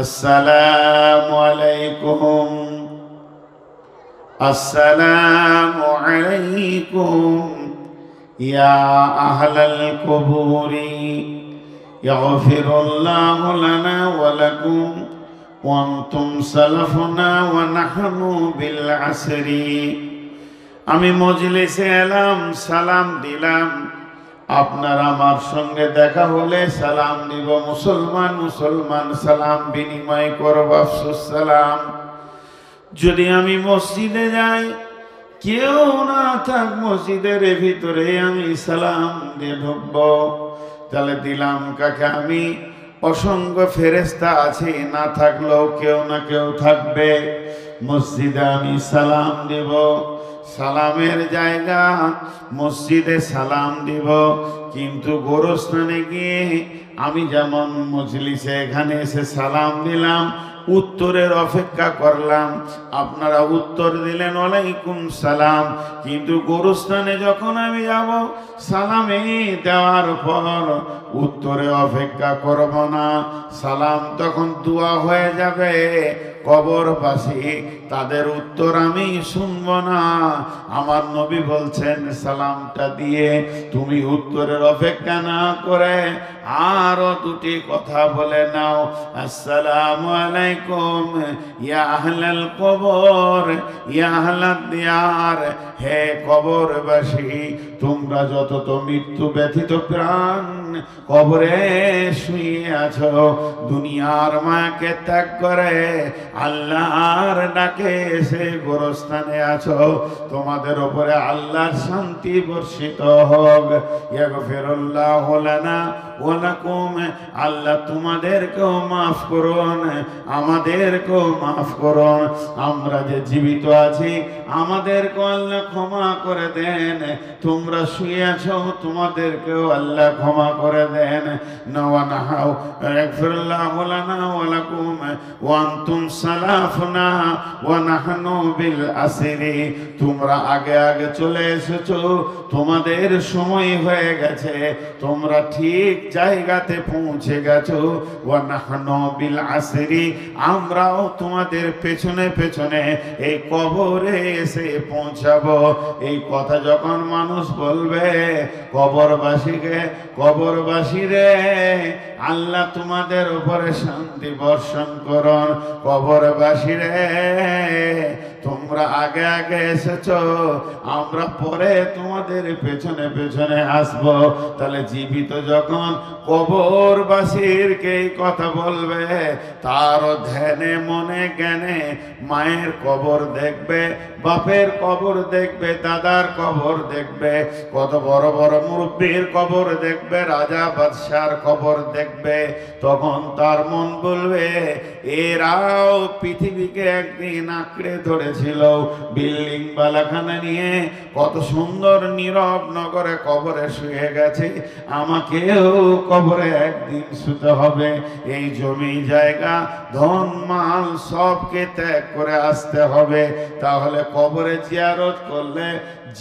আসসালামু আলাইকুম আসসালামু আলাইকুম ইয়া আহলাল কুবুরি ইয়াগফিরুল্লাহু লানা ওয়া লাকুম ওয়া আনতুম সালাফুনা ওয়া নাহনু বিল আসরি। আমি মজলিসে এলাম, সালাম দিলাম। আপনার আমার সঙ্গে দেখা হলে সালাম দিব। মুসলমান মুসলমান সালাম বিনিময় করব। আফসুস সালাম। যদি আমি মসজিদে যাই, কেউ না থাক মসজিদের ভিতরে, আমি সালাম দিয়ে ঢুকবো, তাহলে দিলাম কাকে? আমি অসংখ্য ফেরেশতা আছে, না থাকলেও কেউ না কেউ থাকবে। মসজিদে আমি সালাম দেব, সালামের জায়গা মসজিদে সালাম দিব, কিন্তু গোরস্থানে গিয়ে আমি যেমন মজলিসে এখানে এসে সালাম দিলাম, উত্তরের অপেক্ষা করলাম, আপনারা উত্তর দিলেন ওয়ালাইকুম সালাম, কিন্তু গোরস্থানে যখন আমি যাব, সালামে দেওয়ার পর উত্তরে অপেক্ষা করব না, সালাম তখন দোয়া হয়ে যাবে। কবরবাসী তাদের উত্তর আমি শুনব না। আমার নবী বলছেন, সালামটা দিয়ে তুমি উত্তরের অপেক্ষা না করে আরো দুটি কথা বলে নাও। আসসালামু আলাইকুম ইয়া আহলাল কবর ইয়া আহলাদ দিয়ার। হে কবরবাসী, তোমরা যত তো মৃত্যু ব্যথিত প্রাণ কবরে শুয়ে আছো, দুনিয়ার মাকে ত্যাগ করে আল্লাহর ডাকে এসে গোরস্থানে আছো, তোমাদের উপরে আল্লাহর শান্তি বর্ষিত হোক। ইয়াগফিরুল্লাহু লানা ওয়া লাকুম। আল্লাহ তোমাদেরকেও মাফ করুন, আমাদেরকেও মাফ করুন। আমরা যে জীবিত আছি, আমাদেরকেও আল্লাহ ক্ষমা করে দেন। তোমরা শুয়ে আছো, তোমাদেরকেও আল্লাহ ক্ষমা করে দেন। নাওয়ানাহাও ইয়াগফিরুল্লাহু লানা ওয়া লাকুম ওয়া আনতুম সালাফুনা ওয়া নাহনু বিল আসরি। তোমরা আগে আগে চলে এসেছো, তোমাদের সময় হয়ে গেছে, তোমরা ঠিক জায়গাতে পৌঁছে গেছো। ওয়া নাহনু বিল আসরি, আমরাও তোমাদের পেছনে পেছনে এই কবরে এসে পৌঁছাবো। এই কথা যখন মানুষ বলবে কবরবাসীকে, কবরবাসী রে, আল্লাহ তোমাদের উপরে শান্তি বর্ষণ করুন। কবরবাসী রে, তোমরা আগে আগে এসেছো, আমরা পরে তোমাদের পেছনে পেছনে আসবো। তাহলে জীবিত যখন কবরবাসীরকে এই কথা বলবে, তারও ধ্যানে মনে জ্ঞানে মায়ের কবর দেখবে, বাপের কবর দেখবে, দাদার কবর দেখবে, কত বড় বড় মুরব্বীর কবর দেখবে, রাজা বাদশার কবর দেখবে। তখন তার মন বলবে, এরাও পৃথিবীকে একদিন আঁকড়ে ধরেছিল, বিল্ডিং বালাখানা নিয়ে কত সুন্দর নীরব নগরে কবরে শুয়ে গেছে, আমাকেও কবরে একদিন শুতে হবে। এই জমি জায়গা ধন মাল সবকে ত্যাগ করে আসতে হবে। তাহলে কবরে জিয়ারত করলে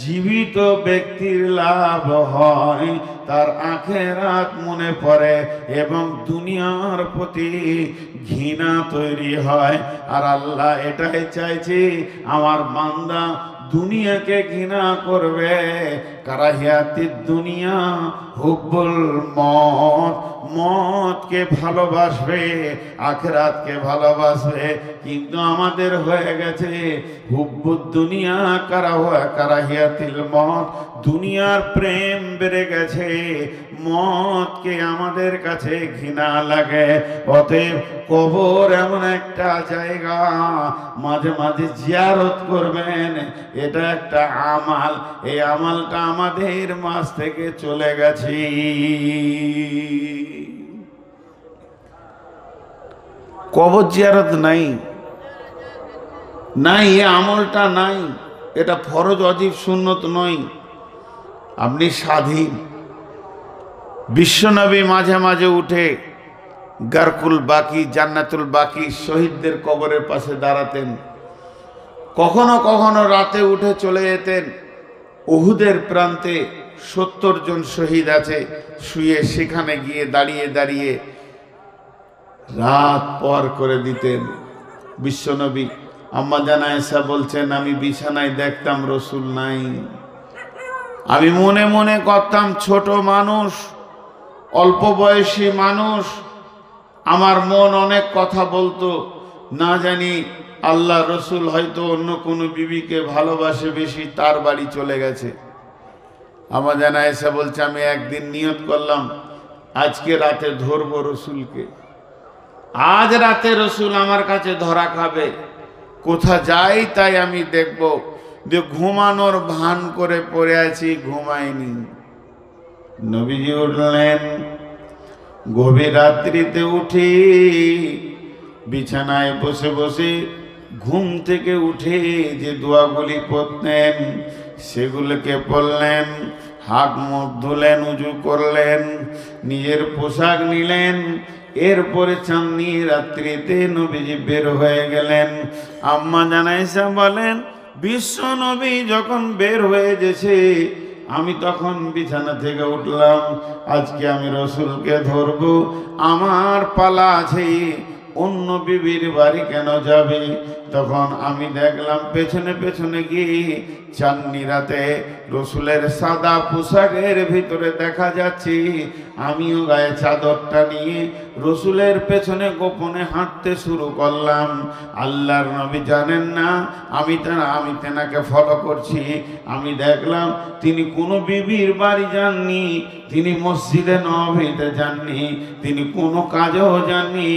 জীবিত ব্যক্তির লাভ হয়, তার আখিরাত মনে পড়ে এবং দুনিয়ার প্রতি ঘৃণা তৈরি হয়। আর আল্লাহ এটাই চাইছে, আমার বান্দা দুনিয়াকে ঘৃণা করবে। কারাহিয়াতিদ দুনিয়া হুব্বুল মত, মতকে ভালোবাসবে, আখিরাতকে ভালোবাসবে। কিন্তু আমাদের হয়ে গেছে হুব্বুদ দুনিয়া কারাহিয়াতিল মত, দুনিয়ার প্রেম বেড়ে গেছে, মতকে আমাদের কাছে ঘৃণা লাগে। অতএব কবর এমন একটা জায়গা, মাঝে মাঝে জিয়ারত করবেন, এটা একটা আমাল। এই আমালটা আমাদের মাঝ থেকে চলে গেছে। কবর জিয়ারত নাই, নাই, এ আমলটা নাই। এটা ফরজ ওয়াজিব সুন্নত নয়, আপনি স্বাধীন। বিশ্বনবী মাঝে মাঝে উঠে গারকুল বাকি, জান্নাতুল বাকি শহীদদের কবরের পাশে দাঁড়াতেন। কখনো কখনো রাতে উঠে চলে যেতেন উহুদের প্রান্তে, 70 জন শহীদ আছে শুয়ে, সেখানে গিয়ে দাঁড়িয়ে দাঁড়িয়ে রাত পর করে দিতেন। বিশ্বনবী আম্মা জান আয়েশা বলছেন, আমি বিছানায় দেখতাম রসুল নাই। আমি মনে মনে করতাম ছোট মানুষ, অল্প বয়সী মানুষ, আমার মন অনেক কথা বলতো, না জানি আল্লাহ রসুল হয়তো অন্য কোনো বিবিকে ভালোবাসে বেশি, তার বাড়ি চলে গেছে। আমার জানা এসে বলছে, আমি একদিন নিয়ত করলাম আজকে রাতে ধরবো রসুলকে, আজ রাতে রসুল আমার কাছে ধরা খাবে, কোথা যাই তাই আমি দেখব। যে ঘুমানোর ভান করে পড়ে আছি, ঘুমাইনি। নবীজি উঠলেন, গভীর রাত্রিতে উঠে বিছানায় বসে বসে ঘুম থেকে উঠে যে দোয়াগুলি পড়তেন সেগুলোকে পড়লেন, হাত মুখ ধুলেন, উজু করলেন, নিজের পোশাক নিলেন। এরপরে চাঁদনি রাত্রিতে নবীজি বের হয়ে গেলেন। আম্মা জান আয়েশা বলেন, বিশ্ব নবী যখন বের হয়ে গেছে আমি তখন বিছানা থেকে উঠলাম, আজকে আমি রসুলকে ধরবো, আমার পালা আছে, অন্য বিবির বাড়ি কেন যাবে? তখন আমি দেখলাম পেছনে পেছনে গিয়ে চাঁদনি রাতে রসুলের সাদা পোশাকের ভিতরে দেখা যাচ্ছে, আমিও গায়ে চাদরটা নিয়ে রসুলের পেছনে গোপনে হাঁটতে শুরু করলাম। আল্লাহর নবী জানেন না আমি তেনাকে ফলো করছি। আমি দেখলাম তিনি কোনো বিবির বাড়ি যাননি, তিনি মসজিদে নববীতে যাননি, তিনি কোনো কাজেও যাননি,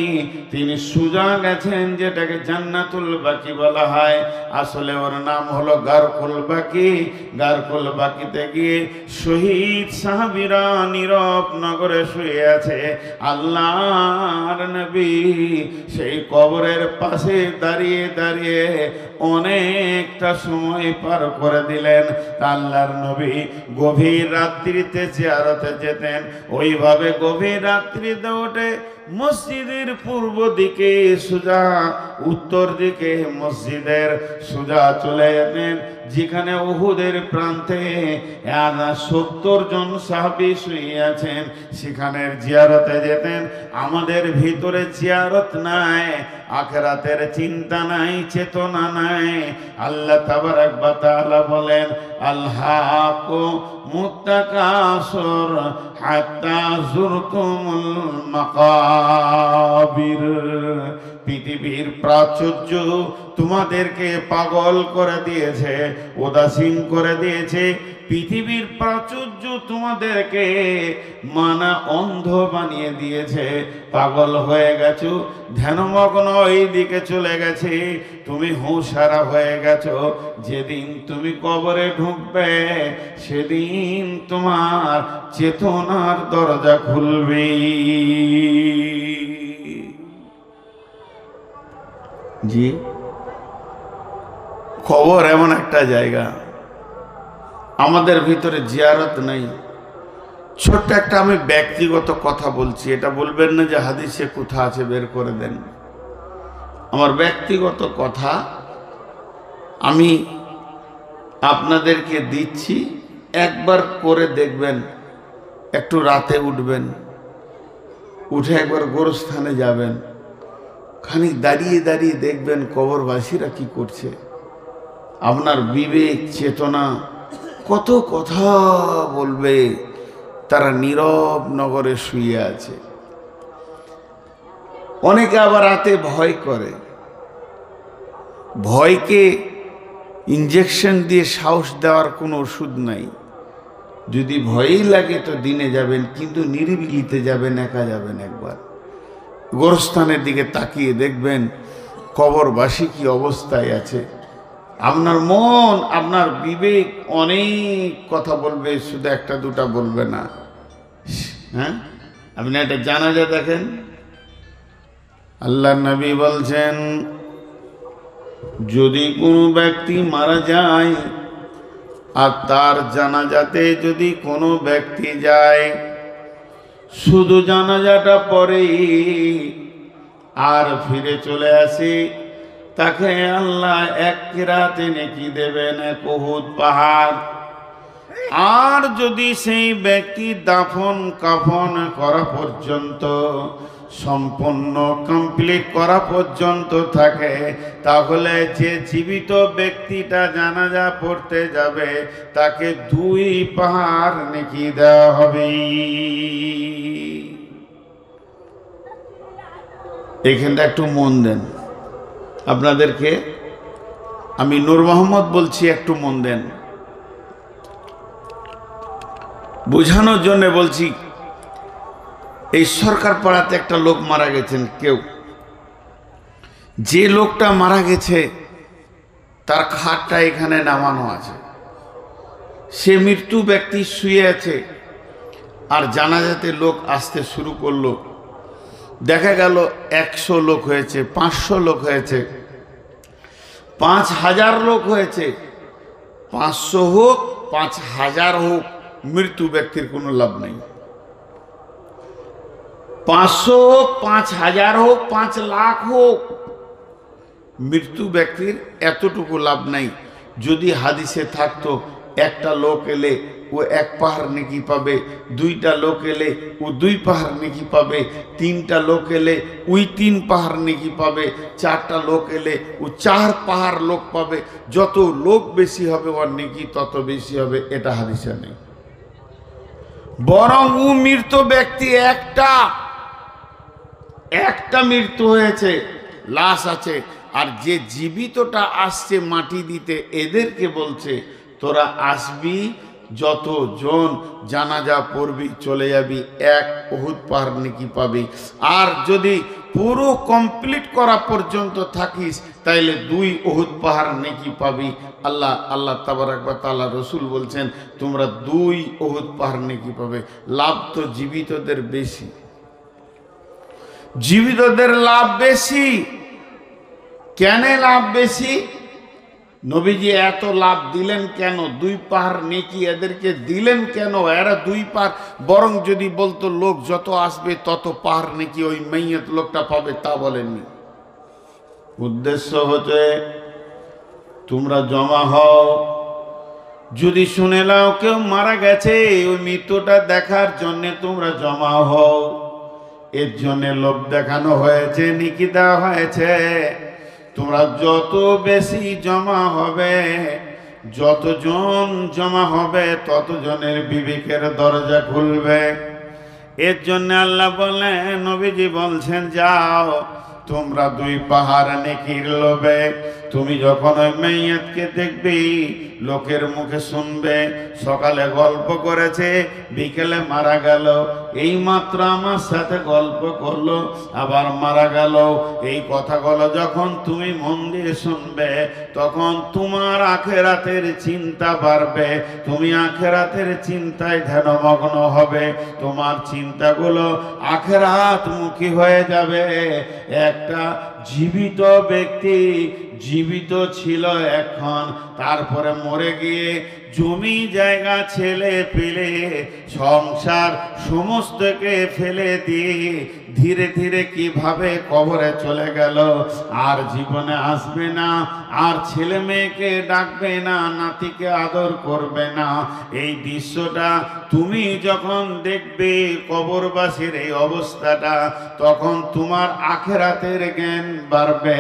তিনি সুজা গেছেন, যেটাকে জান্নাতুল বাকি বলা হয়। আসলে ওর নাম হলো গারকুল বাকি। গারকুল বাকিতে গিয়ে শহীদ সাহাবীরা নীরব নগরে শুয়ে আছে। আল্লাহর নবী সেই কবরের পাশে দাঁড়িয়ে দাঁড়িয়ে অনেকটা সময় পার করে দিলেন। আল্লাহর নবী গভীর রাত্রিতে জিয়ারতে যেতেন, ওইভাবে গভীর রাত্রিতে ওঠে মসজিদের পূর্ব দিকে সোজা, উত্তর দিকে মসজিদের সোজা চলে যেতেন, যেখানে উহুদের প্রান্তে 70 জন সাহাবী শুয়ে আছেন, সেখানের জিয়ারতে যেতেন। আমাদের ভিতরে জিয়ারত নাই, আখিরাতের চিন্তা নাই, চেতনা নাই। আল্লাহ তাবারাক ওয়া তাআলা বলেন, আলহাকু মুত্তাকাসুর হাত্তা যুরতুমুল মাকাবির। পৃথিবীর প্রাচুর্য তোমাদেরকে পাগল করে দিয়েছে, উদাসীন করে দিয়েছে। পৃথিবীর প্রাচুর্য তোমাদেরকে মানা অন্ধ বানিয়ে দিয়েছে, পাগল হয়ে গেছো, ধ্যানমগ্ন এই দিকে চলে গেছে, তুমি হুঁশহারা হয়ে গেছো। যেদিন তুমি কবরে ঢুকবে সেদিন তোমার চেতনার দরজা খুলবে। জি, কবর এমন একটা জায়গা, আমাদের ভিতরে জিয়ারত নাই। ছোট্ট একটা আমি ব্যক্তিগত কথা বলছি, এটা বলবেন না যে হাদিসে কোথা আছে বের করে দেন। আমার ব্যক্তিগত কথা আমি আপনাদেরকে দিচ্ছি, একবার করে দেখবেন। একটু রাতে উঠবেন, উঠে একবার গোরস্থানে যাবেন, খানিক দাঁড়িয়ে দাঁড়িয়ে দেখবেন কবরবাসীরা কি করছে। আপনার বিবেক চেতনা কত কথা বলবে। তারা নীরব নগরে শুয়ে আছে। অনেকে আবার রাতে ভয় করে, ভয়কে ইনজেকশন দিয়ে সাহস দেওয়ার কোনো ওষুধ নাই। যদি ভয়ই লাগে তো দিনে যাবেন, কিন্তু নিরিবিলিতে যাবেন, একা যাবেন। একবার গোরস্থানের দিকে তাকিয়ে দেখবেন কবরবাসী কি অবস্থায় আছে। আপনার মন, আপনার বিবেক অনেক কথা বলবে, শুধু একটা দুটা বলবে না। হ্যাঁ, আপনি একটা জানাজা দেখেন, আল্লাহর নবী বলছেন, যদি কোনো ব্যক্তি মারা যায় আর তার জানাজাতে যদি কোনো ব্যক্তি যায়, শুধু জানাজাটা পড়ে আর ফিরে চলে আসে, তাকে আল্লাহ এক কিরাতে নেকি দেবেন, এক উহুদ পাহাড়। আর যদি সেই ব্যক্তি দাফন কাফন করা পর্যন্ত সম্পূর্ণ কমপ্লিট করা পর্যন্ত থাকে, তাহলে যে জীবিত ব্যক্তিটা জানাজা পড়তে যাবে তাকে 2 পাহাড় নেকি দেওয়া হবে। এখানটা একটু মন দেন, আপনাদেরকে আমি নূর মোহাম্মদ বলছি, একটু মন দেন, বোঝানোর জন্য বলছি। এই সরকার পাড়াতে একটা লোক মারা গেছেন, কেউ যে লোকটা মারা গেছে তার খাটটা এখানে নামানো আছে, সে মৃত্যু ব্যক্তি শুয়ে আছে, আর জানাজাতে লোক আসতে শুরু করলো। দেখা গেল 100 লোক হয়েছে, 500 লোক হয়েছে, 5000 লোক হয়েছে, 500 হোক 5000 হোক, মৃত্যু ব্যক্তির কোনো লাভ নেই। 500 হোক, 5000 হোক, 5 লাখ হোক, মৃত্যু ব্যক্তির এতটুকু লাভ নাই। যদি হাদিসে থাকতো একটা লোক এলে ও 1 পাহাড় নেকি পাবে, 2টা লোক এলে ও 2 পাহাড় নেকি পাবে, 3টা লোক এলে ওই 3 পাহাড় নেকি পাবে, 4টা লোক এলে ও 4 পাহাড় লোক পাবে, যত লোক বেশি হবে ওর নেকি তত বেশি হবে, এটা হাদিসে নেই। বরং ও মৃত ব্যক্তি একটা মৃত্যু হয়েছে, লাশ আছে, আর যে জীবিতটা আসছে মাটি দিতে এদেরকে বলছে তোরা আসবি, যতজন জানাজা পড়বি চলে যাবি, 1 উহুদ পাহাড় নেকি পাবি। আর যদি পুরো কমপ্লিট করা পর্যন্ত থাকিস তাইলে 2 উহুদ পাহাড় নেকি পাবি। আল্লাহ তাবারাক ওয়া তাআলা, রসুল বলছেন তোমরা 2 উহুদ পাহাড় নেকি পাবে। লাভ তো জীবিতদের বেশি, জীবিতদের লাভ বেশি। কেন লাভ বেশি? নবীজি এত লাভ দিলেন কেন? 2 পাহাড় নেকি এদেরকে দিলেন কেন? এরা 2 পাহাড়, বরং যদি বলতো লোক যত আসবে তত পাহাড় নেকি ওই মাইয়াত লোকটা পাবে, তা বলেননি। উদ্দেশ্য হচ্ছে তোমরা জমা হও, যদি শুনে নাও কেউ মারা গেছে ওই মৃত্যুটা দেখার জন্য তোমরা জমা হও। এর জন্য লোক দেখানো হয়েছে, নেকি দেওয়া হয়েছে। তোমরা যত বেশি জমা হবে, যতজন জমা হবে ততজনের বিবেকের দরজা খুলবে। এর জন্য আল্লাহ বলেন, নবীজি বলছেন যাও তোমরা 2 পাহাড় নেকির লোভে, তুমি যখন ওই মাইয়াতকে দেখবি লোকের মুখে শুনবে সকালে গল্প করেছে, বিকেলে মারা গেল, এই মাত্র আমার সাথে গল্প করলো, আবার মারা গেল। এই কথাগুলো যখন তুমি মন দিয়ে শুনবে তখন তোমার আখেরাতের চিন্তা বাড়বে, তুমি আখেরাতের চিন্তায় ধ্যানমগ্ন হবে, তোমার চিন্তাগুলো আখেরাত মুখী হয়ে যাবে। একটা জীবিত ব্যক্তি জীবিত ছিল এখন, তারপরে মরে গিয়ে জমি জায়গা ছেলে পেলে সংসার সমস্তকে ফেলে দিয়ে ধীরে ধীরে কিভাবে কবরে চলে গেল, আর জীবনে আসবে না, আর ছেলে মেয়েকে ডাকবে না, নাতিকে আদর করবে না। এই দৃশ্যটা তুমি যখন দেখবে কবরবাসীর এই অবস্থাটা, তখন তোমার আখেরাতের জ্ঞান বাড়বে,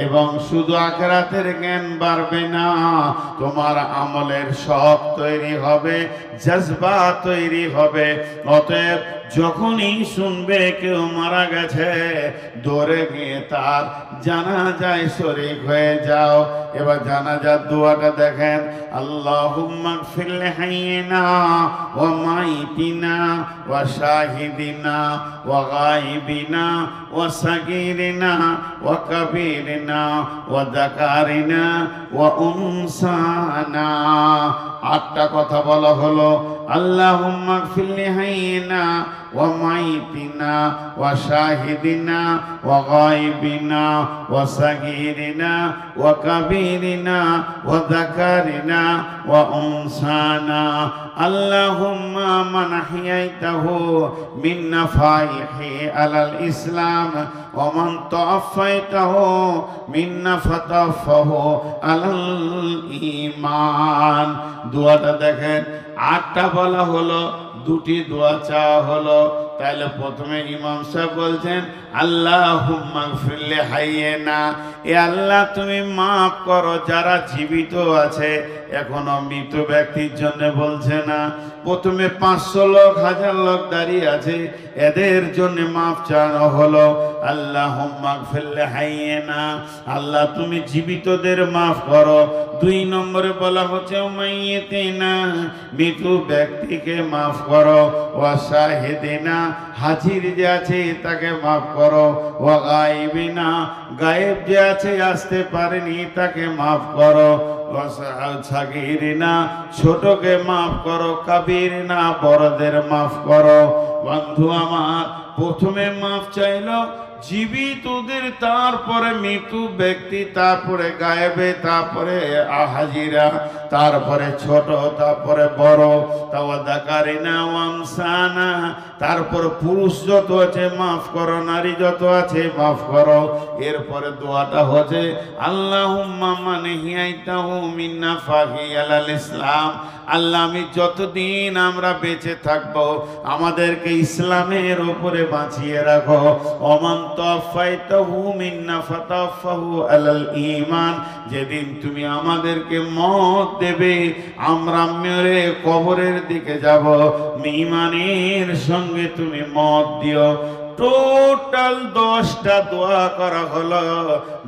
এবং শুধু আখেরাতের জ্ঞান বাড়বে না, তোমার আমলের শখ তৈরি হবে, জজবা তৈরি হবে। অতএব যখনই শুনবে কেউ মারা গেছে, দৌড়ে গিয়ে তার জানাজায় শরীক হয়ে যাও। এবার জানাজার দোয়াটা দেখেন, আল্লাহুম্মা গফির লিহাইয়িনা ওয়া মাইতিনা ওয়া শাহিদিনা ওয়া গায়িবিনা ওয়া সাগীরিনা ওয়া কাবীরিনা ওয়া যাকারিনা ওয়া উনসানা। 8টা কথা বলা হলো, আল্লাহুম্মা গফির লিহাইয়িনা ওয়া মাইতিনা ওয়া শাহিদিনা ওয়া গায়িবিনা ওয়া সাগীরিনা ওয়া কাবীরিনা ওয়া যাকারিনা ওয়া উনসানা। আল্লাহুম্মা মান আহইয়াইতাহু মিন্না ফাইহি আলাল ইসলাম ওয়া মান তাওয়াফাইতাহু মিন্না ফাতাওয়াফাহু আলাল ঈমান। দোয়াটা দেখেন, 8টা বলা হলো, 2টি দোয়া চাওয়া হলো, তাহলে প্রথমে ইমাম সাহেব বলছেন আল্লাহুম্মা গফির লি হাইয়িনা, এ আল্লাহ তুমি মাফ করো যারা জীবিত আছে, এখনো মৃত ব্যক্তির জন্য বলছে না। প্রথমে 500 লোক 1000 লোক দাঁড়িয়ে আছে, এদের জন্য মাফ চানো হলো আল্লাহুম্মা গফির লি হাইয়িনা, আল্লাহ তুমি জীবিতদের মাফ করো। 2 নম্বরে বলা হচ্ছে মাইয়িতিনা, মৃত ব্যক্তিকে মাফ করো। ওয়া শাহিদিনা, হাজির যে আছে তাকে মাফ করো। ওয়া গায়বিনা, গায়েব যে আছে আসতে পারেনি তাকে মাফ করো। ওয়া সাগীরিনা, ছোটকে মাফ করো। কাবীরিনা, বড়দের মাফ করো। বন্ধু আমার, প্রথমে মাফ চাইলো জীবিতদের, তারপরে মৃত্যু ব্যক্তি, তারপরে গায়েবে, তারপরে হাজিরা, তারপরে ছোট, তারপরে বড়, তাওয়াদাকারিনা ওয়ামসানা, তারপর পুরুষ যত আছে মাফ করো, নারী যত আছে মাফ করো। এরপরে দোয়াটা হচ্ছে আল্লাহুম্মা মান হিয়াইতাহু মিন্না ফাহি আলাল ইসলাম, আল্লাহ আমি যতদিন আমরা বেঁচে থাকবো আমাদেরকে ইসলামের উপরে বাঁচিয়ে রাখো। ওমান তাওফাইতাহু মিন্না ফাতাফাহু আলাল ঈমান, যেদিন তুমি আমাদেরকে মওত দেবে আমরা মেরে কবরের দিকে যাব, ঈমানের সঙ্গে তুমি মওত দিও। টোটাল 10টা দোয়া করা হলো।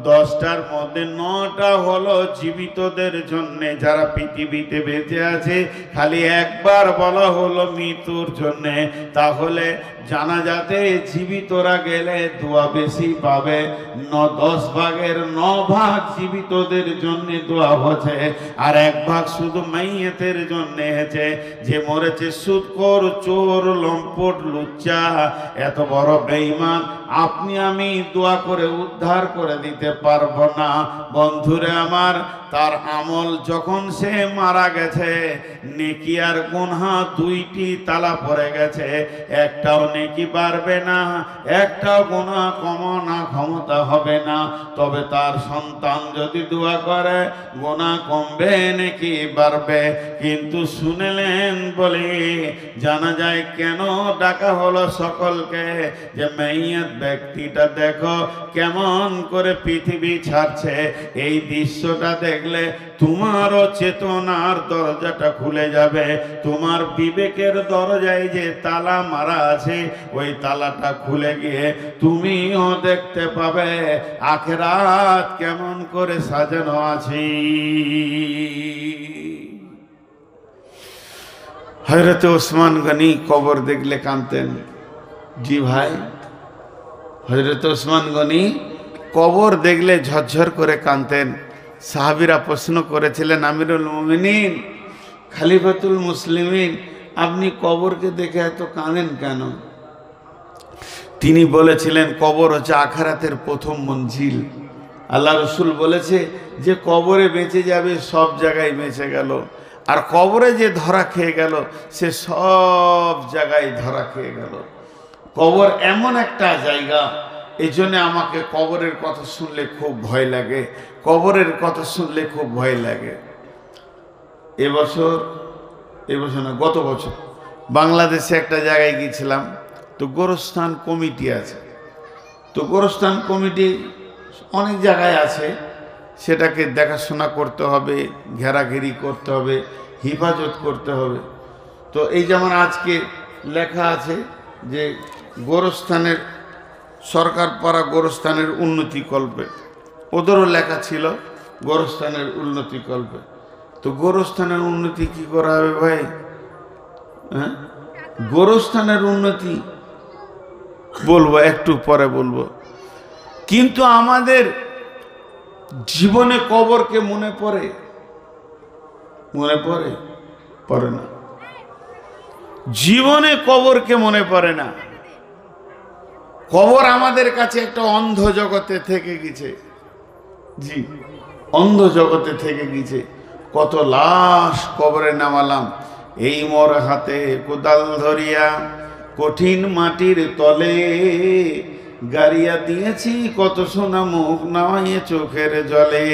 10টার মধ্যে 9টা হলো জীবিতদের জন্য যারা পৃথিবীতে বেঁচে আছে, খালি একবার বলা হলো মৃত্যুর জন্য। তাহলে জানাজাতে জীবিতরা গেলে দোয়া বেশি পাবে। 10 ভাগের 9 ভাগ জীবিতদের জন্য দোয়া হচ্ছে, আর 1 ভাগ শুধু মাইয়েতের জন্য হয়েছে, যে মরেছে সুদখোর, চোর, লম্পট, লুচ্চা, এত বড় বেঈমান আপনি আমি দোয়া করে উদ্ধার করে দিতে পারবো না। বন্ধুরে আমার, তার আমল যখন সে মারা গেছে, নেকি আর গুনাহ 2টি তালা পড়ে গেছে, একটাও নেকি বাড়বে না, একটাও গুনাহ কমানো ক্ষমতা হবে না। তবে তার সন্তান যদি দোয়া করে গুনাহ কমবে, নেকি বাড়বে। কিন্তু শুনলেন বলে জানা যায় কেন ডাকা হলো সকলকে, যে মাইয়াত ব্যক্তিটা দেখো কেমন করে পৃথিবী ছাড়ছে। এই দৃশ্যটা দেখলে তোমারও চেতনার দরজাটা খুলে যাবে, তোমার বিবেকের দরজায় যে তালা মারা আছে ওই তালাটা খুলে গিয়ে তুমিও দেখতে পাবে আখিরাত কেমন করে সাজানো আছে। হযরত ওসমান গনি কবর দেখলে কাঁদতেন। জি ভাই, হযরত ওসমান গনি কবর দেখলে ঝরঝর করে কাঁদতেন। সাহাবীরা প্রশ্ন করেছিলেন, আমিরুল মুমিনিন, খলিফাতুল মুসলিমিন, আপনি কবরকে দেখে এত কাঁদেন কেন? তিনি বলেছিলেন, কবর হচ্ছে আখিরাতের প্রথম মঞ্জিল। আল্লাহ রসুল বলেছে যে কবরে বেঁচে যাবে সব জায়গায় বেঁচে গেল, আর কবরে যে ধরা খেয়ে গেল সে সব জায়গায় ধরা খেয়ে গেল। কবর এমন একটা জায়গা, এই জন্য আমাকে কবরের কথা শুনলে খুব ভয় লাগে, কবরের কথা শুনলে খুব ভয় লাগে। এবছর না, গত বছর বাংলাদেশে একটা জায়গায় গিয়েছিলাম, তো গোরস্থান কমিটি আছে। তো গোরস্থান কমিটি অনেক জায়গায় আছে, সেটাকে দেখাশোনা করতে হবে, ঘেরাঘেরি করতে হবে, হেফাজত করতে হবে। তো এই যেমন আজকে লেখা আছে যে গোরস্থানের সরকার পাড়া গোরস্থানের উন্নতি কল্পে, ওদেরও লেখা ছিল গোরস্থানের উন্নতি কল্পে। তো গোরস্থানের উন্নতি কি করা হবে ভাই? হ্যাঁ, গোরস্থানের উন্নতি বলবো একটু পরে বলবো, কিন্তু আমাদের জীবনে কবরকে মনে পড়ে? মনে পড়ে? পড়ে না। জীবনে কবরকে মনে পড়ে না। কবর আমাদের কাছে একটা অন্ধ জগতে থেকে গেছে। জি, অন্ধ জগতে থেকে গেছে। কত লাশ কবরে নামালাম, এই মোর হাতে কোদাল ধরিয়া কঠিন মাটির তলে গাড়িয়া দিয়েছি কত সোনা মুখ নামাইয়ে চোখের জলে।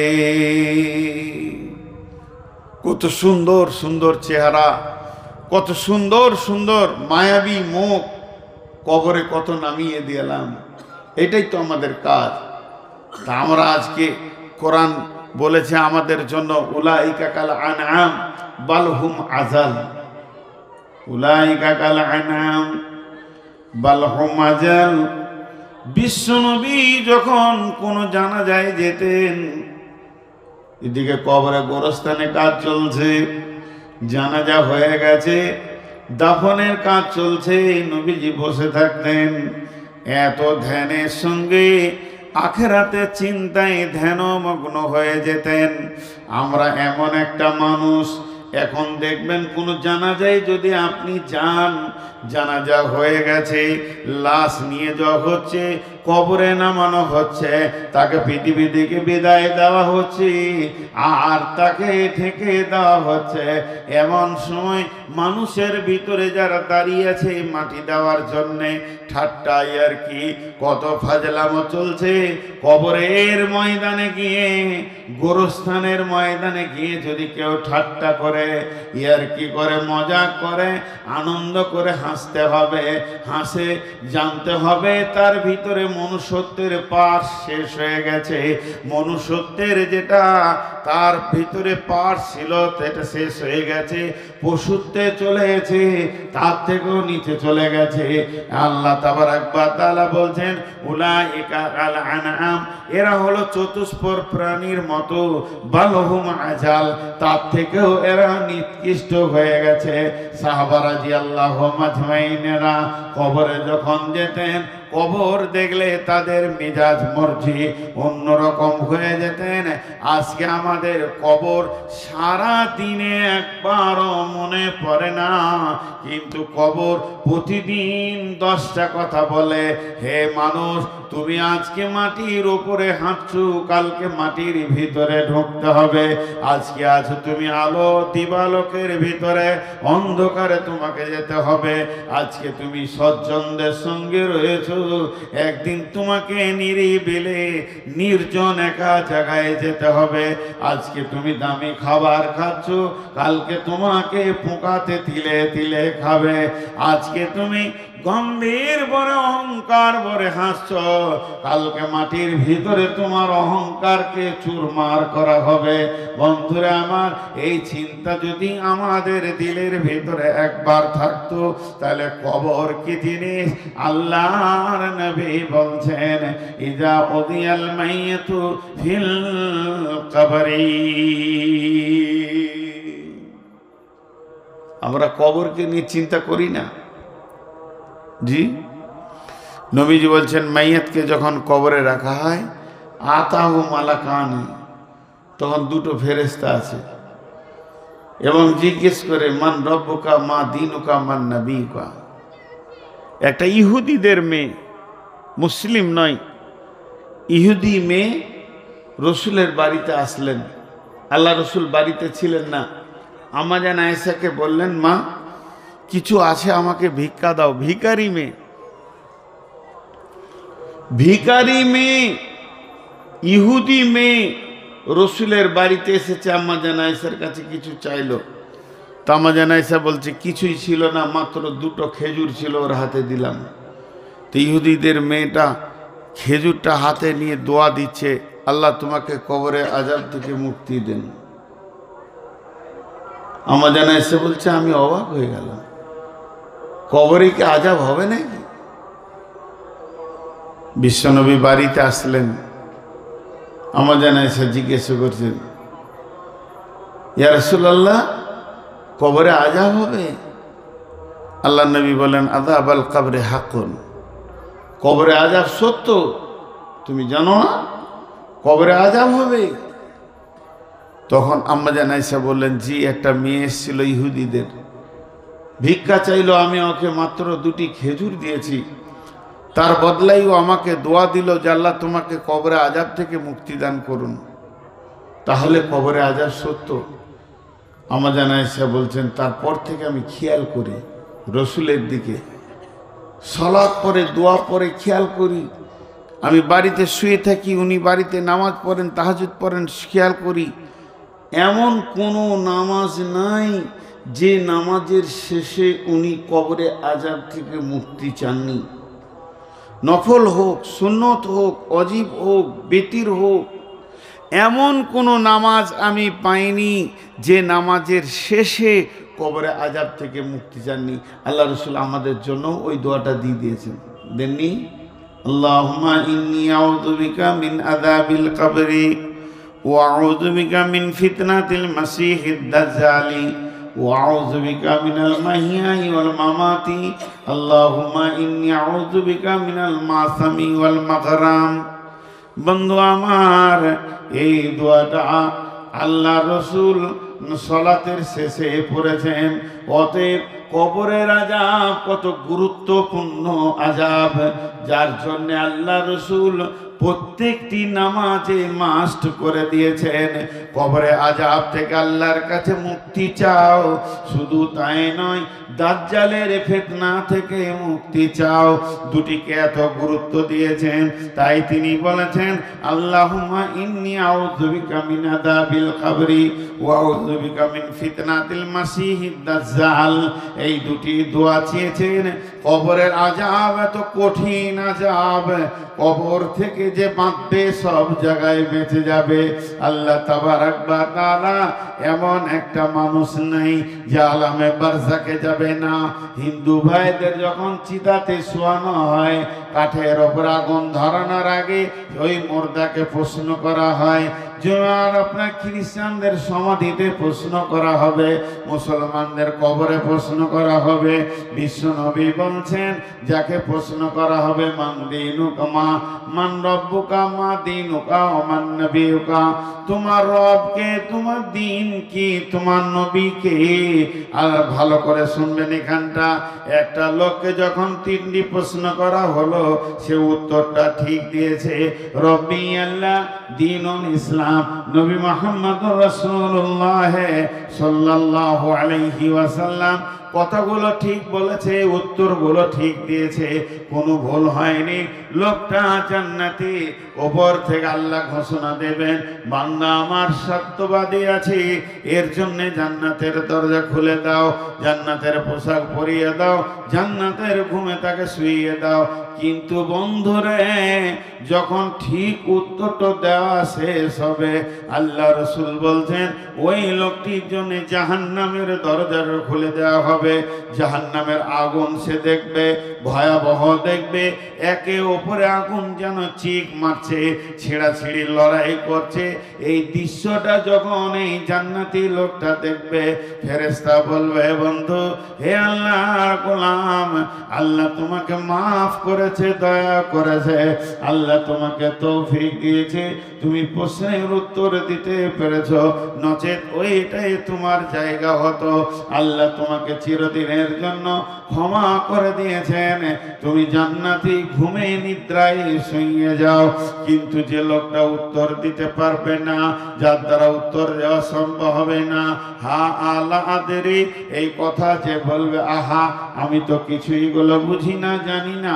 কত সুন্দর সুন্দর চেহারা, কত সুন্দর সুন্দর মায়াবী মুখ, কবরে কত নামিয়ে দিলাম। এটাই তো আমাদের কাজ। তা আমরা আজকে কোরআন বলেছে আমাদের জন্য উলাইকা কাল আনআম বাল হুম আযাল, উলাইকা কাল আনআম বাল হুম আযাল। বিশ্বনবী যখন কোনো জানাজায় যেতেন, এদিকে কবরে গোরস্থানে কাজ চলছে, জানাজা হয়ে গেছে, দাফনের কাজ চলছে, নবীজি বসে থাকতেন। এত ধ্যানের সঙ্গে আখিরাতে চিন্তায় ধ্যানমগ্ন হয়ে যেতেন। আমরা এমন একটা মানুষ, এখন দেখবেন কোনো জানাজায় যদি আপনি যান, জানাজা হয়ে গেছে, লাশ নিয়ে যাওয়া হচ্ছে, কবরে নামানো হচ্ছে, তাকে পৃথিবী থেকে বিদায় দেওয়া হচ্ছে, আর তাকে ঠেকে দেওয়া হচ্ছে। এমন সময় মানুষের ভিতরে যারা দাঁড়িয়ে আছে মাটি দেওয়ার জন্যে, ঠাট্টা আর কি কত ফাজলামো চলছে। কবরের ময়দানে গিয়ে, গোরস্থানের ময়দানে গিয়ে যদি কেউ ঠাট্টা করে, ইয়ার কি করে, মজাক করে, আনন্দ করে হাসতে হবে। হাসে জানতে হবে তার ভিতরে মনুষ্যত্বের পাঠ শেষ হয়ে গেছে। মনুষ্যত্বের যেটা তার ভিতরে পাঠ ছিল সেটা শেষ হয়ে গেছে, পশুত্বে চলে গেছে, তার থেকেও নিচে চলে গেছে। আল্লাহ তাবারাক ওয়া তাআলা বলছেন উলাইকা কাল আনআম, এরা হলো চতুষ্পর প্রাণীর মতো, বালহুম আযাল, তার থেকেও এরা নিকৃষ্ট হয়ে গেছে। সাহাবা রাদিয়াল্লাহু আজমাইনেরা কবরে যখন যেতেন, কবর দেখলে তাদের মেজাজ মর্জি অন্যরকম হয়ে যেতেন। আজকে আমাদের কবর সারা দিনে একবারও মনে পড়ে না, কিন্তু কবর প্রতিদিন 10টা কথা বলে। হে মানুষ, তুমি আজকে মাটির উপরে হাঁটছো, কালকে মাটির ভিতরে ঢুকতে হবে। আজকে আছো তুমি আলো দিবালোকের ভিতরে, অন্ধকারে তোমাকে যেতে হবে। আজকে তুমি সজ্জনদের সঙ্গে রয়েছো, একদিন তোমাকে নিরিবিলি নির্জন একা জায়গায় যেতে হবে। আজকে তুমি দামি খাবার খাচ্ছ, কালকে তোমাকে পোকাতে তিলে তিলে খাবে। আজকে তুমি গম্ভীর বড় অহংকার বড়ে হাসছ, কালকে মাটির ভিতরে তোমার অহংকারকে চুরমার করা হবে। বন্ধুরা আমার, এই চিন্তা যদি আমাদের দিলের ভিতরে একবার থাকতো, তাহলে কবর কি জিনিস আল্লাহর নবী বলছেন ইজা উদিয়াল মাইয়াতু ফিল কবরি। আমরা কবরকে নিয়ে চিন্তা করি না। জি, নবীজি বলছেন মাইয়াতকে যখন কবরে রাখা হয়, আতাহু মালাকান, তখন দুটো ফেরেশতা আছে এবং জিজ্ঞেস করে মান রব্বুকা মা দীনুকা মান নবীকা। একটা ইহুদিদের মেয়ে, মুসলিম নয়, ইহুদি মেয়ে রসুলের বাড়িতে আসলেন। আল্লাহ রসুল বাড়িতে ছিলেন না। আম্মা জান আয়েশাকে বললেন, মা কিছু আছে আমাকে ভিক্ষা দাও। ভিখারি মেয়ে, ভিখারি মেয়ে, ইহুদি মেয়ে রসুলের বাড়িতে এসেছে, আম্মা জান আয়েশার কাছে কিছু চাইলো। তো আম্মা জান আয়েশা বলছে কিছুই ছিল না, মাত্র 2টো খেজুর ছিল, ওর হাতে দিলাম। তো ইহুদিদের মেয়েটা খেজুরটা হাতে নিয়ে দোয়া দিচ্ছে, আল্লাহ তোমাকে কবরে আযাব থেকে মুক্তি দেন। আম্মা জান আয়েশা বলছে আমি অবাক হয়ে গেলাম, কবরে কি আযাব হবে নাকি? বিশ্বনবী বাড়িতে আসলেন, আম্মা জান আয়েশা জিজ্ঞেস করছেন, ইয়া রাসূলুল্লাহ কবরে আযাব হবে? আল্লাহ নবী বলেন আযাবাল কবরে হাকুন, কবরে আযাব সত্য, তুমি জানো না কবরে আযাব হবে? তখন আম্মা জান আয়েশা বললেন, জি, একটা মেয়ে এসেছিল ইহুদিদের, ভিক্ষা চাইলো, আমি ওকে মাত্র 2টি খেজুর দিয়েছি, তার বদলাই ও আমাকে দোয়া দিল যে আল্লাহ তোমাকে কবরে আযাব থেকে মুক্তি দান করুন। তাহলে কবরে আযাব সত্য? আম্মা জান আয়েশা বলছেন, তারপর থেকে আমি খেয়াল করি রসুলের দিকে, সালাত পড়ে দোয়া পড়ে খেয়াল করি। আমি বাড়িতে শুয়ে থাকি, উনি বাড়িতে নামাজ পড়েন, তাহাজ্জুদ পড়েন, খেয়াল করি এমন কোনো নামাজ নাই যে নামাজের শেষে উনি কবরে আযাব থেকে মুক্তি চাননি, নফল হোক, সুন্নত হোক, অজিব হোক, বেতির হোক, এমন কোনো নামাজ আমি পাইনি যে নামাজের শেষে কবরে আযাব থেকে মুক্তি চাননি। আল্লাহ রসুল আমাদের জন্য ওই দোয়াটা দিয়ে দিয়েছেন, দেননি? আল্লাহুম্মা ইন্নী আউযু বিকা মিন আযাবিল কবরি ওয়া আউযু বিকা মিন ফিতনাতিল মাসিহিদ দাজ্জালি ওয়া আউযু বিকা মিনাল মাহইয়াই ওয়াল মামাতি আল্লাহুম্মা ইন্নী আউযু বিকা মিনাল মাসামি ওয়াল মাগরাম। বন্ধু আমার, এই দোয়াটা আল্লাহ রসুল সলাতের শেষে পড়েছেন। অতএব কবরের আযাব কত গুরুত্বপূর্ণ আযাব, যার জন্য আল্লাহ রসুল প্রত্যেকটি নামাজে মাস্ট করে দিয়েছেন কবরে আযাব থেকে আল্লাহর কাছে মুক্তি চাও। শুধু তাই নয়, দাজ্জালের ফিতনা থেকে মুক্তি চাও। দুটিকে এত গুরুত্ব দিয়েছেন, তাই তিনি বলেছেন আল্লাহুম্মা ইন্নী আউযু বিকা মিন আযাবিল কবরি ওয়া আউযু বিকা মিন ফিতনাতিল মাসিহিদ দাজ্জাল। এই দুটি দোয়া চেয়েছেন। কবরের আযাব এত কঠিন আযাব, কবর থেকে যে বাঁচবে সব জায়গায় বেঁচে যাবে। আল্লাহ তাবারক ওয়া তাআলা এমন একটা মানুষ নাই যে আলামে বারজাকে যাবে না। হিন্দু ভাইদের যখন চিতাতে শোয়ানো হয়, কাঠের ওপর আগুন ধরানোর আগে ওই মুর্দাকে প্রশ্ন করা হয়। আর আপনার খ্রিস্টানদের সমাধিতে প্রশ্ন করা হবে, মুসলমানদের কবরে প্রশ্ন করা হবে। বিশ্ব নবী বলছেন, যাকে প্রশ্ন করা হবে মান দীনুকা মান রব্বুকা মা দীনুকা ওয়া মান নবিয়ুকা, তোমার রবকে, তোমার দিন কি, তোমার নবীকে। আর ভালো করে শুনবেন এখানটা, একটা লোককে যখন তিনটি প্রশ্ন করা হলো, সে উত্তরটা ঠিক দিয়েছে, রব্বি আল্লাহ, দীনুল ইসলাম, নবী মুহাম্মদুর রাসূলুল্লাহ সাল্লাল্লাহু আলাইহি ওয়াসাল্লাম। কথাগুলো ঠিক বলেছে, উত্তরগুলো ঠিক দিয়েছে, কোনো ভুল হয়নি। লোকটা জান্নাতি। ওপর থেকে আল্লাহ ঘোষণা দেবেন, বান্দা আমার সত্যবাদী আছে, এর জন্য জান্নাতের দরজা খুলে দাও, জান্নাতের পোশাক পরিয়ে দাও, জান্নাতের ঘুমে তাকে শুইয়ে দাও। কিন্তু বন্ধুরে, যখন ঠিক উত্তরটা দেওয়া শেষ হবে, আল্লাহ রসুল বলছেন ওই লোকটির জন্য জাহান্নামের দরজা খুলে দেওয়া হবে। জাহান্নামের আগুন সে দেখবে, ভয়াবহ দেখবে। একে ওপরে আগুন যেন চিক মারছে, ছেঁড়াছিড়ি লড়াই করছে। এই দৃশ্যটা যখন এই জান্নাতি লোকটা দেখবে, ফেরেশতা বলবে, বন্ধু, হে আল্লাহর গোলাম, আল্লাহ তোমাকে মাফ করেছে, দয়া করেছে, আল্লাহ তোমাকে তৌফিক দিয়েছে, তুমি প্রশ্নের উত্তর দিতে পেরেছ, নচেত ওইটাই তোমার জায়গা হতো। আল্লাহ তোমাকে চিরদিনের জন্য ক্ষমা করে দিয়েছেন, তুমি জান্নাতি ঘুমে নিদ্রায় শুয়ে যাও। কিন্তু যে লোকটা উত্তর দিতে পারবে না, যার দ্বারা উত্তর দেওয়া সম্ভব হবে না, হা আলা আদেরি, এই কথা যে বলবে, আহা আমি তো কিছুই গুলো বুঝি না, জানি না,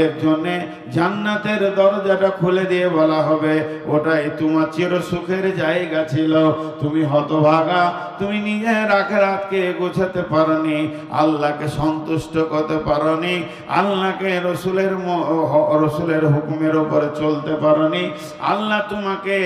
এর জন্যে জান্নাতের দরজাটা খুলে দিয়ে বলা হবে, ওটাই তোমার চির সুখের জায়গা ছিল। তুমি হতভাগা, তুমি নিজের আখিরাতকে গোছাতে পারোনি, আল্লাহকে সন্তুষ্ট করতে পারোনি, আল্লাহকে রসুলের হুকুমের উপরে চলতে পারোনি। আল্লাহ তোমাকে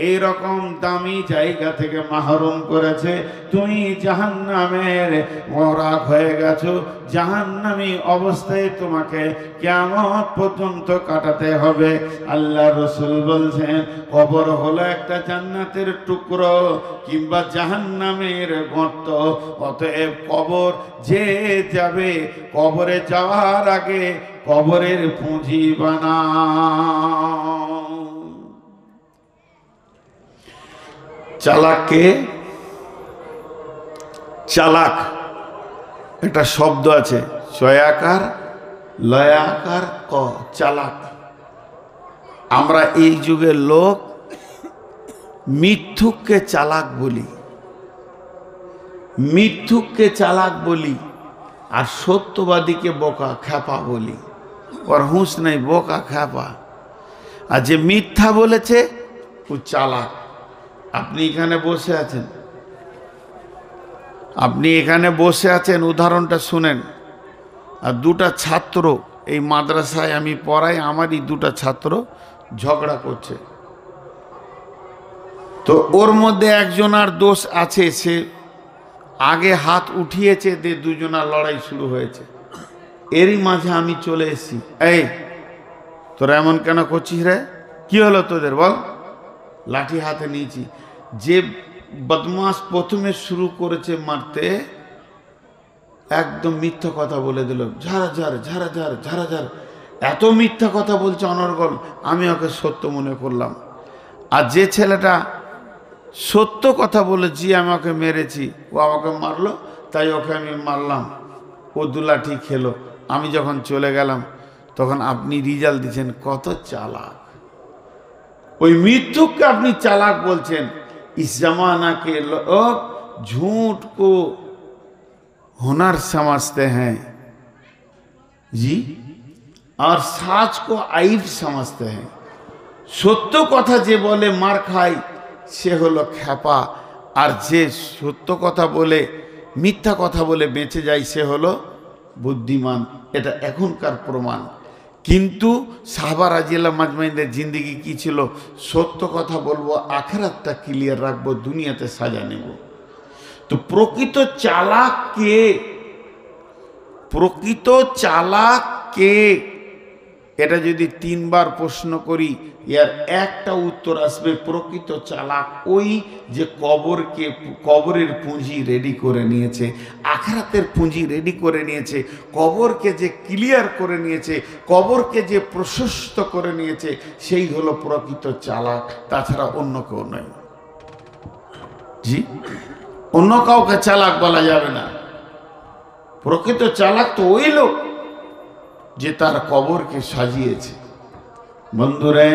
এই রকম দামি জায়গা থেকে মাহরুম করেছে। তুমি জাহান্নামের মোরাক হয়ে গেছো, জাহান্নামী অবস্থায় তোমাকে কিয়ামত পর্যন্ত কাটাতে হবে। আল্লাহ রসুল বলছেন, কবর হলো একটা জান্নাতের টুকরো কিংবা জাহান্নামের গর্ত। অতএব কবর যে যাবে, কবরে যাওয়ার আগে কবরের পুঁজি বানাও। চালাককে, চালাক একটা শব্দ আছে, ছয়াকার লয়াকার ক, চালাক। আমরা এই যুগের লোক মিথ্যুককে চালাক বলি, মিথ্যুককে চালাক বলি, আর সত্যবাদীকে বোকা খ্যাপা বলি। ওর হুঁশ নেই, বোকা খ্যাপা। আর যে মিথ্যা বলেছে ও চালাক। আপনি এখানে বসে আছেন, আপনি এখানে বসে আছেন, উদাহরণটা শুনেন। আর দুটা ছাত্র, এই মাদ্রাসায় আমি পড়াই, আমারই দুটা ছাত্র ঝগড়া করছে। তো ওর মধ্যে একজনার দোষ আছে, সে আগে হাত উঠিয়েছে, দিয়ে দুজনার লড়াই শুরু হয়েছে। এরই মাঝে আমি চলে এসেছি, এই তোরা এমন কেন করছিস রে, কি হলো তোদের বল। লাঠি হাতে নিয়েছি। যে বদমাস প্রথমে শুরু করেছে মারতে, একদম মিথ্যা কথা বলে দিল, ঝাড়াঝাড় ঝাড়াঝাড় ঝাড়াঝাড়, এত মিথ্যা কথা বলছে অনর্গল। আমি ওকে সত্য মনে করলাম। আর যে ছেলেটা সত্য কথা বলেছি আমি ওকে মেরেছি, ও আমাকে মারলো, তাই ওকে আমি মারলাম। ও দুলাঠি খেলো। আমি যখন চলে গেলাম তখন আপনি রিজাল্ট দিচ্ছেন, কত চালাক। ওই মিথ্যুককে আপনি চালাক বলছেন। इस जमाना के लोग झूठ को हुनर समझते हैं जी, और सच को आइब समझते हैं। সত্য কথা যে বলে মার খায় সে হলো খ্যাপা, আর যে সত্য কথা বলে মিথ্যা কথা বলে বেঁচে যায় সে হলো বুদ্ধিমান। এটা এখনকার প্রমাণ। কিন্তু সাহাবা রাদিয়াল্লাহু মাজমাইনদের জিন্দেগি কি ছিল? সত্য কথা বলবো, আখিরাতটা ক্লিয়ার রাখবো, দুনিয়াতে সাজা নেব। তো প্রকৃত চালাক কে? প্রকৃত চালাক কে? এটা যদি তিনবার প্রশ্ন করি, এর একটা উত্তর আসবে। প্রকৃত চালাক ওই যে কবরের পুঁজি রেডি করে নিয়েছে, আখিরাতের পুঁজি রেডি করে নিয়েছে, কবরকে যে ক্লিয়ার করে নিয়েছে, কবরকে যে প্রশস্ত করে নিয়েছে, সেই হলো প্রকৃত চালাক। তাছাড়া অন্য কেউ নয়। জি, অন্য কাউকে চালাক বলা যাবে না। প্রকৃত চালাক তো ওই লোক যে তার কবরকে সাজিয়েছে। বন্ধুরে,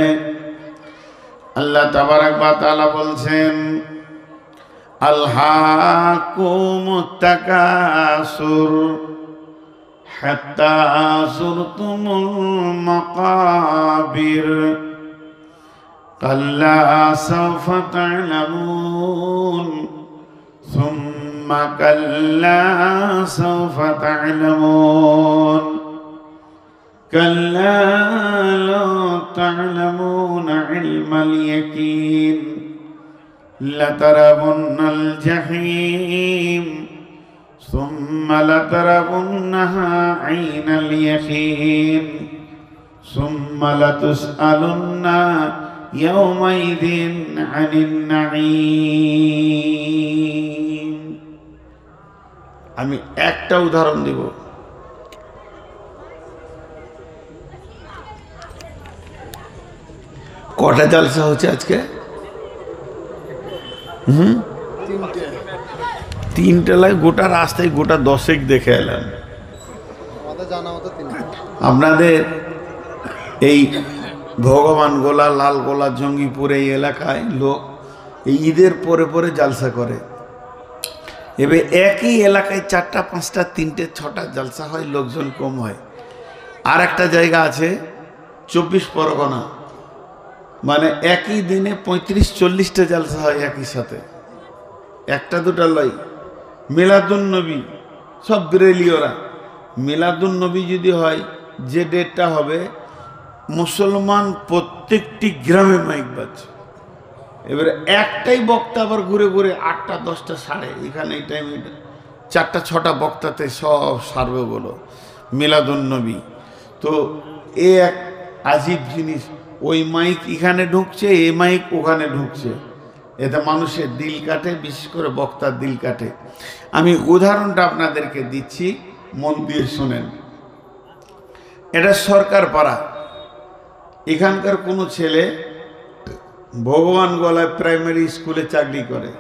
আল্লাহ তাবারাক ওয়া তাআলা বলছেন, আলহাকুমুত তাকাসুর হাত্তা যুরতুমুল মাকাবির কাল্লা সাওফা তা'লামুন সুম্মা কাল্লা সাওফা তা'লামুন كلا لو تعلمون علم اليقين لترون الجحيم ثم لترونها عين اليقين ثم لتسألن يومئذ عن النعيم। আমি একটা উদাহরণ দিব। কটা জলসা হচ্ছে আজকে? তিনটে লাগে। গোটা রাস্তায় গোটা 10 দেখে এলাম। আপনাদের এই ভগবান গোলা, লাল গোলা, জঙ্গিপুর এই এলাকায় লোক এই ঈদের পরে পরে জালসা করে। এবার একই এলাকায় 4টা 5টা 3টে 6টা জালসা হয়, লোকজন কম হয়। আর একটা জায়গা আছে 24 পরগনা, মানে একই দিনে 35-40টা জালসা হয় একই সাথে, একটা দুটা লয়। মিলাদুন নবী সব বেরেলিওরা। মিলাদুন নবী যদি হয়, যে ডেটটা হবে, মুসলমান প্রত্যেকটি গ্রামে মাইক বাজছে। এবারে একটাই বক্তা আবার ঘুরে ঘুরে 8টা 10টা সাড়ে, এখানে এই টাইমে 4টা 6টা বক্তাতে সব সারবে বলো মিলাদুন নবী। তো এ এক আজীব জিনিস। ওই মাইক এখানে ঢুকছে, এ মাইক ওখানে ঢুকছে, এতে মানুষের দিল কাটে, বিশেষ করে বক্তার দিল কাটে। আমি উদাহরণটা আপনাদেরকে দিচ্ছি, মন দিয়ে শোনেন। এটা সরকার পাড়া। এখানকার কোনো ছেলে ভগবান গলায় প্রাইমারি স্কুলে চাকরি করে,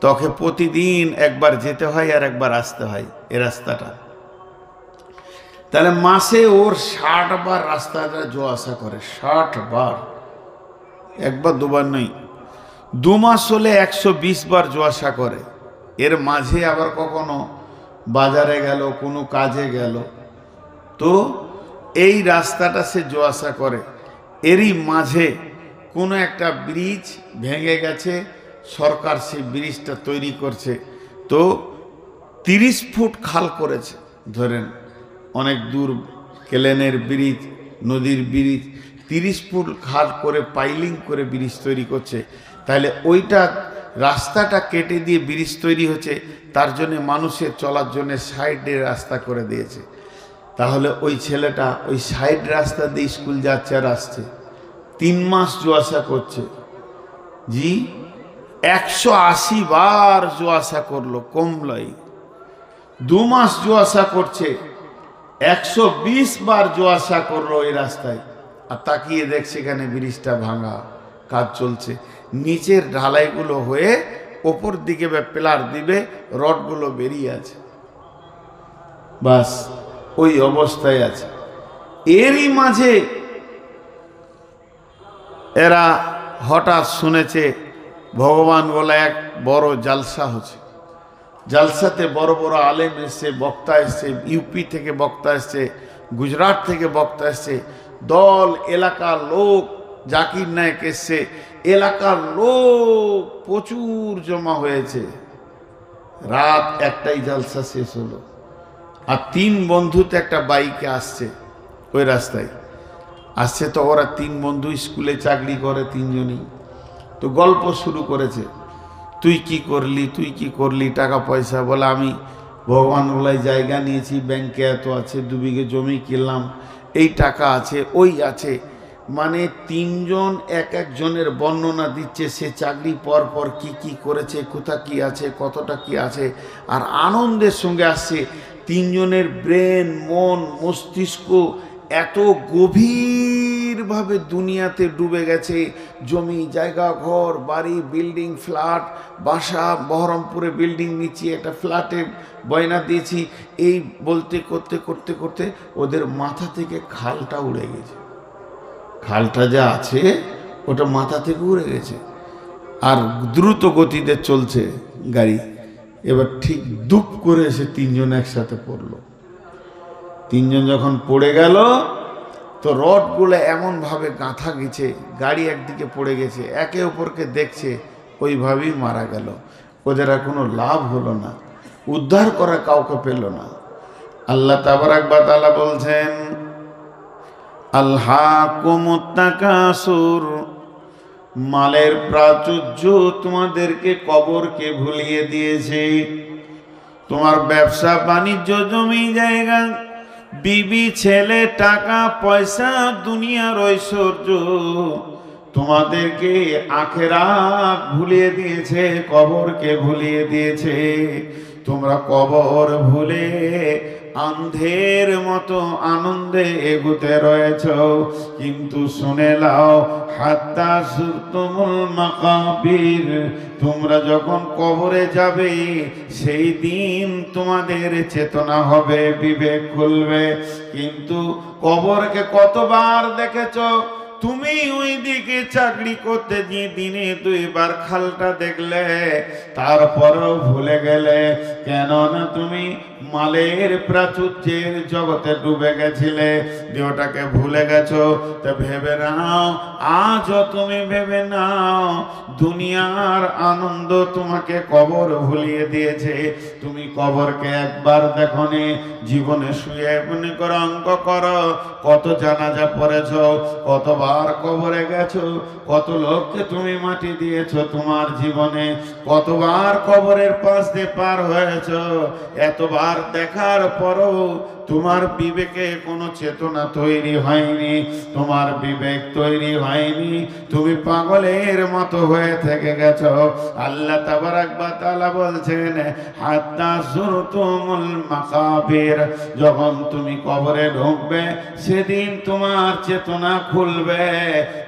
তোকে প্রতিদিন একবার যেতে হয় আর একবার আসতে হয় এ রাস্তাটা। তাহলে মাসে ওর 60 বার রাস্তাটা যাওয়া আসা করে। 60 বার, একবার দুবার নয়। 2 মাস হলে 120 বার যাওয়া আসা করে। এর মাঝে আবার কখনো বাজারে গেল, কোনো কাজে গেল, তো এই রাস্তাটা সে যাওয়া আসা করে। এরই মাঝে কোনো একটা ব্রিজ ভেঙে গেছে, সরকার সেই ব্রিজটা তৈরি করছে। তো 30 ফুট খাল করেছে, ধরেন অনেক দূর কেলেনের ব্রিজ, নদীর ব্রিজ, 30 ফুট খাল করে পাইলিং করে ব্রিজ তৈরি করছে। তাহলে ওইটা রাস্তাটা কেটে দিয়ে ব্রিজ তৈরি হচ্ছে, তার জন্য মানুষের চলার জন্য সাইডে রাস্তা করে দিয়েছে। তাহলে ওই ছেলেটা ওই সাইড রাস্তা দিয়ে স্কুল যাচ্ছে আর আসছে, 3 মাস জোয়াশা করছে। জি, 180 বার জোয়াশা করলো, কমলাই। 2 মাস জোয়াশা করছে, 120 বার জোয়াশা করলো এই রাস্তায়। আর তাকিয়ে দেখছে এখানে ব্রিজটা ভাঙা, কাজ চলছে, নিচের ঢালাইগুলো হয়ে ওপর দিকে পিলার দিবে, রডগুলো বেরিয়ে আছে, বাস ওই অবস্থায় আছে। এরই মাঝে এরা হঠাৎ শুনেছে ভগবান বলে এক বড় জালসা হচ্ছে। জালসাতে বড় বড় আলেম এসছে, বক্তা এসছে, ইউপি থেকে বক্তা এসছে, গুজরাট থেকে বক্তা এসছে, দল এলাকার লোক, জাকির নায়েক এসছে, এলাকার লোক প্রচুর জমা হয়েছে। রাত 1টায় জালসা শেষ হলো। আর 3 বন্ধুতে একটা বাইকে আসছে, ওই রাস্তায় আসছে। তো ওরা 3 বন্ধু স্কুলে চাকরি করে, 3 জনই। তো গল্প শুরু করেছে, তুই কি করলি, তুই কি করলি, টাকা পয়সা। বলে আমি ভগবানগোলায় জায়গা নিয়েছি, ব্যাংকে এত আছে, 2 বিঘে জমি কিনলাম, এই টাকা আছে, ওই আছে। মানে 3 জন এক একজনের বর্ণনা দিচ্ছে, সে চাকরি পর পর কি কি করেছে, কোথা কি আছে, কতটা কি আছে। আর আনন্দের সঙ্গে আসছে। 3 জনের ব্রেন, মন, মস্তিষ্ক এত গভীরভাবে দুনিয়াতে ডুবে গেছে। জমি জায়গা, ঘর বাড়ি, বিল্ডিং, ফ্ল্যাট, বাসা, বহরমপুরে বিল্ডিং নিচ্ছি, একটা ফ্ল্যাটে বয়না দিয়েছি, এই বলতে করতে করতে করতে ওদের মাথা থেকে খালটা উড়ে গেছে। খালটা যা আছে ওটা মাথা থেকে উড়ে গেছে। আর দ্রুত গতিতে চলছে গাড়ি। এবার ঠিক দুপ করে এসে 3 জন একসাথে পড়লো। 3 জন যখন পড়ে গেল, তো রডগুলো এমনভাবে গাঁথা গেছে, গাড়ি একদিকে পড়ে গেছে, একে অপরকে দেখছে, ওইভাবেই মারা গেল। ওদের আর কোনো লাভ হলো না, উদ্ধার করা কাউকে পেল না। আল্লাহ তাবারাক ওয়া তাআলা বলছেন, আলহাকুমুত তাকাসুর, মালের প্রাচুর্য তোমাদেরকে কবরকে ভুলিয়ে দিয়েছে। তোমার ব্যবসা বাণিজ্য, জমি জায়গা, বিবি ছেলে, টাকা পয়সা, দুনিয়ার ঐশ্বর্য তোমাদেরকে আখিরাত ভুলিয়ে দিয়েছে, কবরকে ভুলিয়ে দিয়েছে। তোমরা কবর ভুলে আন্ধের মতো আনন্দে এগুতে রয়েছ। কিন্তু শুনে নাও, হাত্তা সুরতুমুল মাকাবির, তোমরা যখন কবরে যাবে সেই দিন তোমাদের চেতনা হবে, বিবেক খুলবে। কিন্তু কবরকে কতবার দেখেছ তুমি? ওই দিকে চাকরি করতে গিয়ে দিনে 2 বার খালটা দেখলে, তারপরও ভুলে গেলে। কেননা তুমি মালের প্রাচুর্যের জগতে ডুবে গেছিলে, ওটাকে ভুলে গেছো। তা ভেবে নাও, আজও তুমি ভেবে নাও, দুনিয়ার আনন্দ তোমাকে কবর ভুলিয়ে দিয়েছে। তুমি কবরকে একবার দেখোনি, জীবনে শুয়ে মনে করো, অঙ্ক করো, কত জানাজা পড়েছ, কতবার কবরে গেছো, কত লোককে তুমি মাটি দিয়েছ তোমার জীবনে, কতবার কবরের পাশ দিয়ে পার হয়েছ। এতবার দেখার পরও তোমার বিবেকে কোনো চেতনা তৈরি হয়নি, তোমার বিবেক তৈরি হয়নি, তুমি পাগলের মতো হয়ে থেকে গেছো। আল্লাহ তাবারাক ওয়া তাআলা বলছেন, হাত্তা যুরতুমুল মাকাবির, যখন তুমি কবরে ঢুকবে সেদিন তোমার চেতনা খুলবে।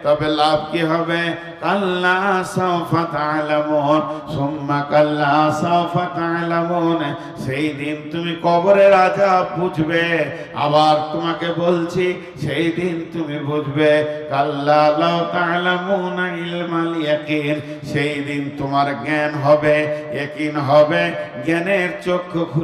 তবে লাভ কি হবে? কাল্লা সাওফা তা'লামুন, সুম্মা কাল্লা সাওফা তা'লামুন, সেই দিন তুমি কবরের আযাব বুঝবে। আবার তোমাকে বলছি, সেই দিন তুমি বুঝবে। কাল্লা লাউ তা'লামুনা ইলমাল ইয়াকিন, সেই দিন তোমার জ্ঞান হবে, ইয়াকিন হবে, জ্ঞানের চক্ষু খুলে